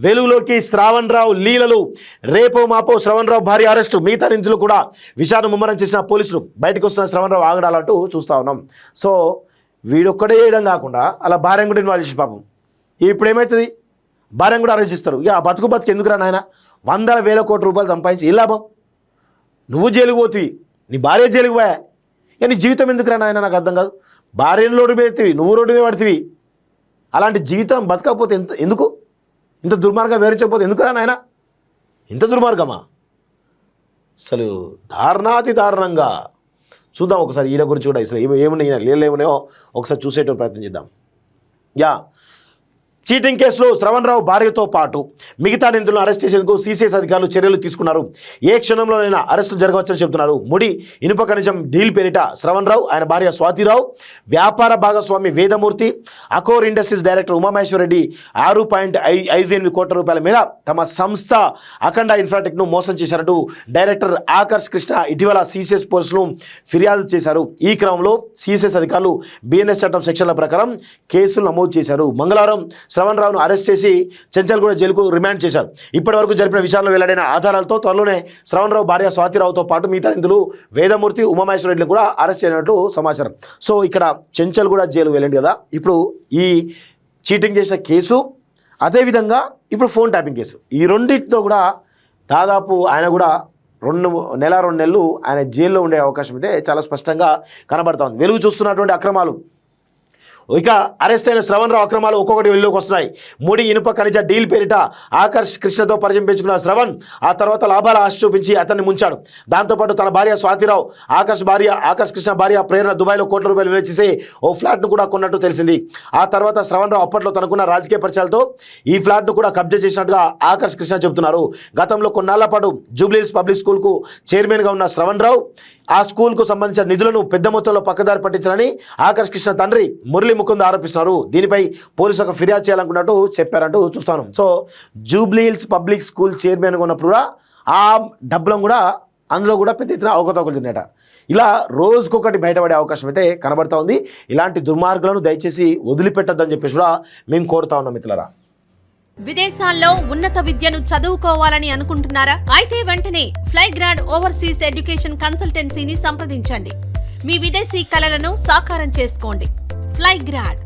వెలుగులోకి శ్రావణ్ రావు లీలలు. రేపో మాపో శ్రావణ్ రావు భారీ అరెస్టు. మిగతా నిందితులు కూడా విచారణ ముమ్మరం చేసిన పోలీసులు. బయటకు వస్తున్న శ్రావణ్ రావు ఆగడాలంటూ చూస్తూ ఉన్నాం. సో వీడొక్కడే వేయడం కాకుండా అలా భార్యను కూడా ఇన్వాల్వ్ చేసి పాపం ఇప్పుడు ఏమవుతుంది, భార్యను కూడా అరెస్ట్ చేస్తారు. ఇక ఆ బతుకు ఎందుకురా నాయన, వందల వేల కోట్ల రూపాయలు సంపాదించి ఏ లాభం? నువ్వు జైలుకు పోతివి, నీ భార్య జైలుకు పోయా, ఇక నీ జీవితం ఎందుకురా నాయన? నాకు అర్థం కాదు. భార్యను రోడ్డు మీద ఎత్తివి, నువ్వు రోడ్డు మీద పడుతుంది. అలాంటి జీవితం బతకపోతే ఎందుకు? ఇంత దుర్మార్గం వివరించకపోతే ఎందుకురా నాయన? ఇంత దుర్మార్గమా? అసలు దారుణాతి దారుణంగా. చూద్దాం ఒకసారి ఈయన గురించి కూడా. అసలు ఏమున్నాయి ఈయన లీలలు ఏమున్నాయో ఒకసారి చూసేటువంటి ప్రయత్నం చేద్దాం. చీటింగ్ కేసులో శ్రవణ్ రావు భార్యతో పాటు మిగతా నిందితులను అరెస్ట్ చేసేందుకు సిసిఎస్ అధికారులు చర్యలు తీసుకున్నారు. ఏ క్షణంలోనైనా అరెస్టులు జరగవచ్చని చెబుతున్నారు. ముడి ఇనుప ఖనిజం డీల్ పేరిట శ్రవణ్ రావు, ఆయన భార్య స్వాతిరావు, వ్యాపార భాగస్వామి వేదమూర్తి, అకోర్ ఇండస్ట్రీస్ డైరెక్టర్ ఉమామహేశ్వర రెడ్డి 6.58 కోట్ల రూపాయల మేర తమ సంస్థ అఖండ ఇన్ఫ్రాటెక్ను మోసం చేశారంటూ డైరెక్టర్ ఆకర్ష్ కృష్ణ ఇటీవల సిసిఎస్ పోలీసులు ఫిర్యాదు చేశారు. ఈ క్రమంలో సిసిఎస్ అధికారులు బిఎన్ఎస్ చట్టం సెక్షన్ల ప్రకారం కేసులు నమోదు చేశారు. మంగళవారం శ్రవణ్ రావును అరెస్ట్ చేసి చెంచల్గూడ జైలుకు రిమాండ్ చేశారు. ఇప్పటి వరకు జరిపిన విచారణలో వెల్లడైన ఆధారాలతో త్వరలోనే శ్రవణ్ రావు భార్య స్వాతిరావుతో పాటు మిగతా నిందితులు వేదమూర్తి, ఉమామహేశ్వర రెడ్డిని కూడా అరెస్ట్ చేయనట్లు సమాచారం. సో ఇక్కడ చెంచల్గూడ జైలు వెళ్ళండి కదా, ఇప్పుడు ఈ చీటింగ్ చేసిన కేసు, అదేవిధంగా ఇప్పుడు ఫోన్ ట్యాపింగ్ కేసు, ఈ రెండింటితో కూడా దాదాపు ఆయన కూడా 2 నెలలు ఆయన జైల్లో ఉండే అవకాశం అయితే చాలా స్పష్టంగా కనబడుతోంది. వెలుగు చూస్తున్నటువంటి అక్రమాలు, ఇక అరెస్ట్ అయిన శ్రవణ్ రావు అక్రమాలు ఒక్కొక్కటి వెలుగులోకి వస్తున్నాయి. ముడి ఇనుప ఖనిజ డీల్ పేరిట ఆకర్ష్ కృష్ణతో పరిచయం పెంచుకున్న శ్రవణ్ ఆ తర్వాత లాభాల ఆశ చూపించి అతన్ని ముంచాడు. దాంతోపాటు తన భార్య స్వాతిరావు, ఆకర్ష్ కృష్ణ భార్య ప్రేరణ దుబాయ్లో కోట్ల రూపాయలు విలువ చేసే ఓ ఫ్లాట్ను కూడా కొన్నట్టు తెలిసింది. ఆ తర్వాత శ్రవణ్ రావు అప్పట్లో తనకున్న రాజకీయ పరిచయాలతో ఈ ఫ్లాట్ను కూడా కబ్జా చేసినట్టుగా ఆకర్ష్ కృష్ణ చెబుతున్నారు. గతంలో కొన్నాళ్ల పాటు జూబ్లీహిల్స్ పబ్లిక్ స్కూల్కు చైర్మన్గా ఉన్న శ్రవణ్ రావు ఆ స్కూల్కు సంబంధించిన నిధులను పెద్ద మొత్తంలో పక్కదారి పట్టించారని ఆకర్ష్ కృష్ణ తండ్రి మురళీ ముకుంద్ ఆరోపిస్తున్నారు. దీనిపై పోలీసు ఒక ఫిర్యాదు చేయాలనుకున్నట్టు చెప్పారంటూ చూస్తాను. సో జూబ్లీహిల్స్ పబ్లిక్ స్కూల్ చైర్మన్గా ఉన్నప్పుడు కూడా ఆ డబ్బులను కూడా అందులో కూడా పెద్ద ఎత్తున అవకతవకలు తిన్నట. ఇలా రోజుకొకటి బయటపడే అవకాశం అయితే కనబడతా ఉంది. ఇలాంటి దుర్మార్గులను దయచేసి వదిలిపెట్టొద్దని చెప్పేసి కూడా మేము కోరుతా ఉన్నాం మిత్రులారా. విదేశాల్లో ఉన్నత విద్యను చదువుకోవాలని అనుకుంటున్నారా? అయితే వెంటనే ఫ్లైగ్రాండ్ ఓవర్సీస్ ఎడ్యుకేషన్ కన్సల్టెన్సీని సంప్రదించండి. మీ విదేశీ కలలను సాకారం చేసుకోండి. ఫ్లైగ్రాండ్